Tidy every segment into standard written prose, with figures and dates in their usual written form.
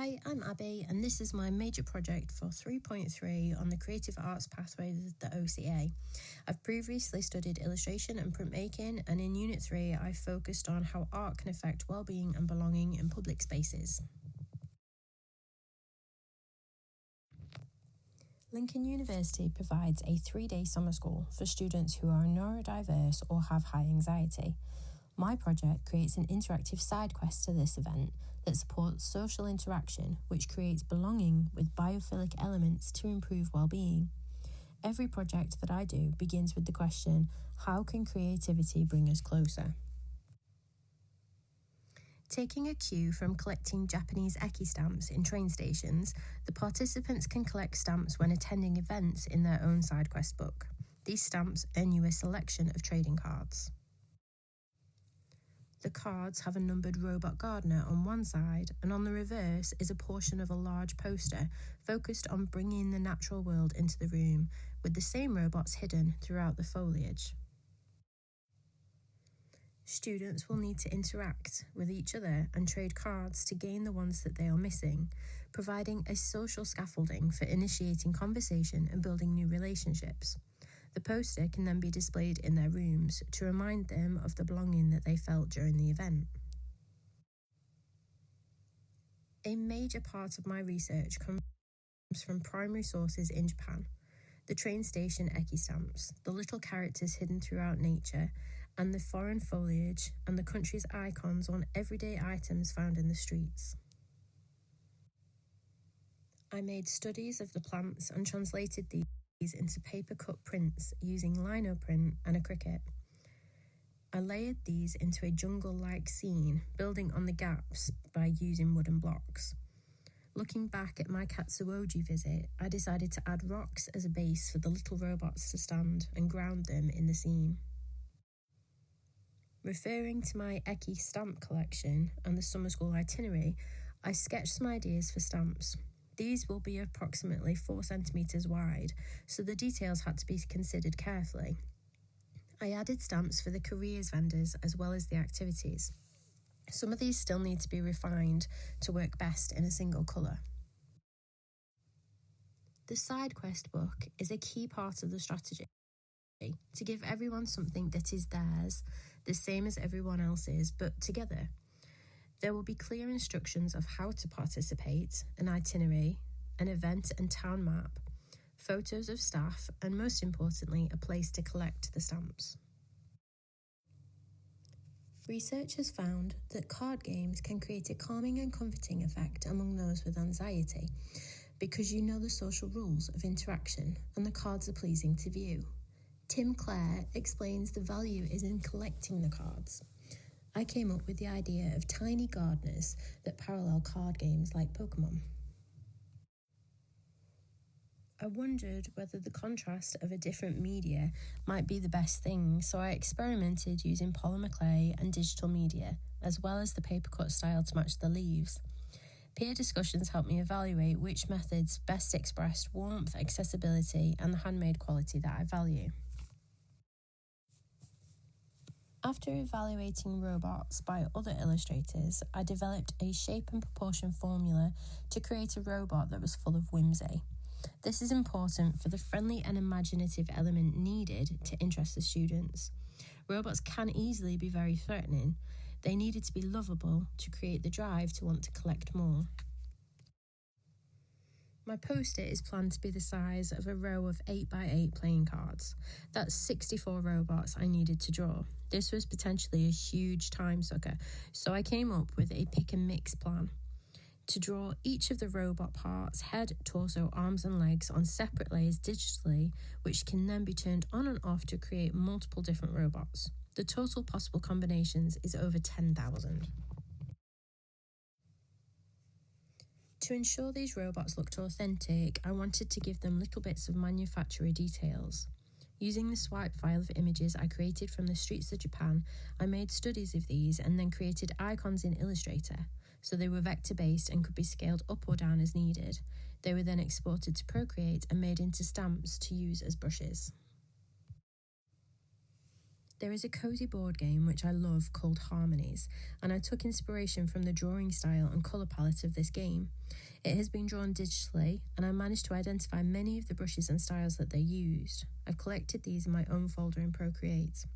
Hi, I'm Abby, and this is my major project for 3.3 on the Creative Arts Pathway with the OCA. I've previously studied illustration and printmaking, and in Unit 3 I focused on how art can affect well-being and belonging in public spaces. Lincoln University provides a 3-day summer school for students who are neurodiverse or have high anxiety. My project creates an interactive side quest to this event that supports social interaction, which creates belonging with biophilic elements to improve well-being. Every project that I do begins with the question, how can creativity bring us closer? Taking a cue from collecting Japanese eki stamps in train stations, the participants can collect stamps when attending events in their own side quest book. These stamps earn you a selection of trading cards. The cards have a numbered robot gardener on one side, and on the reverse is a portion of a large poster focused on bringing the natural world into the room, with the same robots hidden throughout the foliage. Students will need to interact with each other and trade cards to gain the ones that they are missing, providing a social scaffolding for initiating conversation and building new relationships. The poster can then be displayed in their rooms to remind them of the belonging that they felt during the event. A major part of my research comes from primary sources in Japan: the train station eki stamps, the little characters hidden throughout nature, and the foreign foliage and the country's icons on everyday items found in the streets. I made studies of the plants and translated these into paper-cut prints using lino print and a Cricut. I layered these into a jungle-like scene, building on the gaps by using wooden blocks. Looking back at my Katsuoji visit, I decided to add rocks as a base for the little robots to stand and ground them in the scene. Referring to my eki stamp collection and the summer school itinerary, I sketched some ideas for stamps. These will be approximately 4 centimetres wide, so the details had to be considered carefully. I added stamps for the careers vendors as well as the activities. Some of these still need to be refined to work best in a single colour. The side quest book is a key part of the strategy to give everyone something that is theirs, the same as everyone else's, but together. There will be clear instructions of how to participate, an itinerary, an event and town map, photos of staff, and most importantly, a place to collect the stamps. Research has found that card games can create a calming and comforting effect among those with anxiety, because you know the social rules of interaction and the cards are pleasing to view. Tim Clare explains the value is in collecting the cards. I came up with the idea of tiny gardeners that parallel card games like Pokemon. I wondered whether the contrast of a different media might be the best thing, so I experimented using polymer clay and digital media, as well as the paper cut style to match the leaves. Peer discussions helped me evaluate which methods best expressed warmth, accessibility, and the handmade quality that I value. After evaluating robots by other illustrators, I developed a shape and proportion formula to create a robot that was full of whimsy. This is important for the friendly and imaginative element needed to interest the students. Robots can easily be very threatening. They needed to be lovable to create the drive to want to collect more. My poster is planned to be the size of a row of 8x8 playing cards. That's 64 robots I needed to draw. This was potentially a huge time sucker, so I came up with a pick and mix plan to draw each of the robot parts, head, torso, arms and legs, on separate layers digitally, which can then be turned on and off to create multiple different robots. The total possible combinations is over 10,000. To ensure these robots looked authentic, I wanted to give them little bits of manufacturer details. Using the swipe file of images I created from the streets of Japan, I made studies of these and then created icons in Illustrator, so they were vector-based and could be scaled up or down as needed. They were then exported to Procreate and made into stamps to use as brushes. There is a cozy board game which I love called Harmonies, and I took inspiration from the drawing style and colour palette of this game. It has been drawn digitally, and I managed to identify many of the brushes and styles that they used. I've collected these in my own folder in Procreate.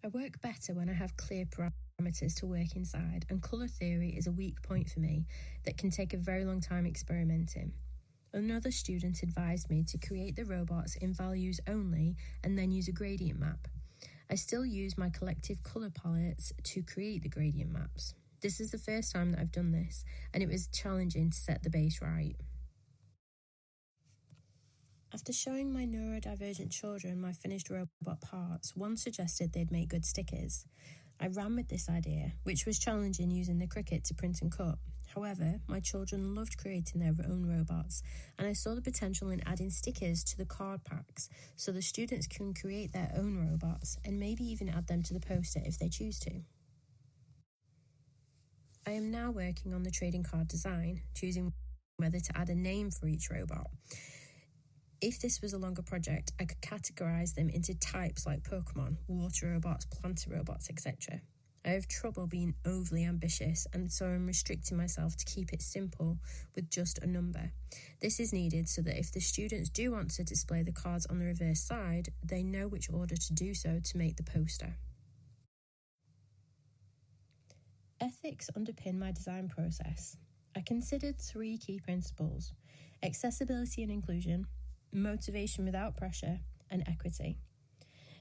I work better when I have clear parameters to work inside, and colour theory is a weak point for me that can take a very long time experimenting. Another student advised me to create the robots in values only and then use a gradient map. I still use my collective colour palettes to create the gradient maps. This is the first time that I've done this, and it was challenging to set the base right. After showing my neurodivergent children my finished robot parts, one suggested they'd make good stickers. I ran with this idea, which was challenging using the Cricut to print and cut. However, my children loved creating their own robots, and I saw the potential in adding stickers to the card packs so the students can create their own robots and maybe even add them to the poster if they choose to. I am now working on the trading card design, choosing whether to add a name for each robot. If this was a longer project, I could categorise them into types like Pokemon, water robots, planter robots, etc. I have trouble being overly ambitious, and so I'm restricting myself to keep it simple with just a number. This is needed so that if the students do want to display the cards on the reverse side, they know which order to do so to make the poster. Ethics underpin my design process. I considered 3 key principles: accessibility and inclusion, motivation without pressure, and equity.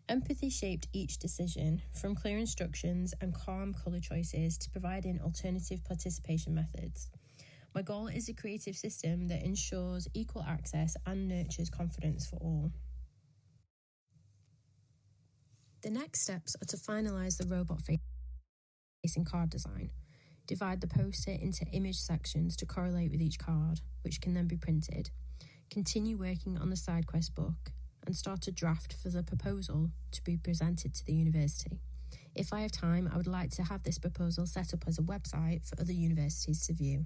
Empathy shaped each decision, from clear instructions and calm colour choices to providing alternative participation methods. My goal is a creative system that ensures equal access and nurtures confidence for all. The next steps are to finalise the robot-facing card design, divide the poster into image sections to correlate with each card, which can then be printed, continue working on the side quest book, and start a draft for the proposal to be presented to the university. If I have time, I would like to have this proposal set up as a website for other universities to view.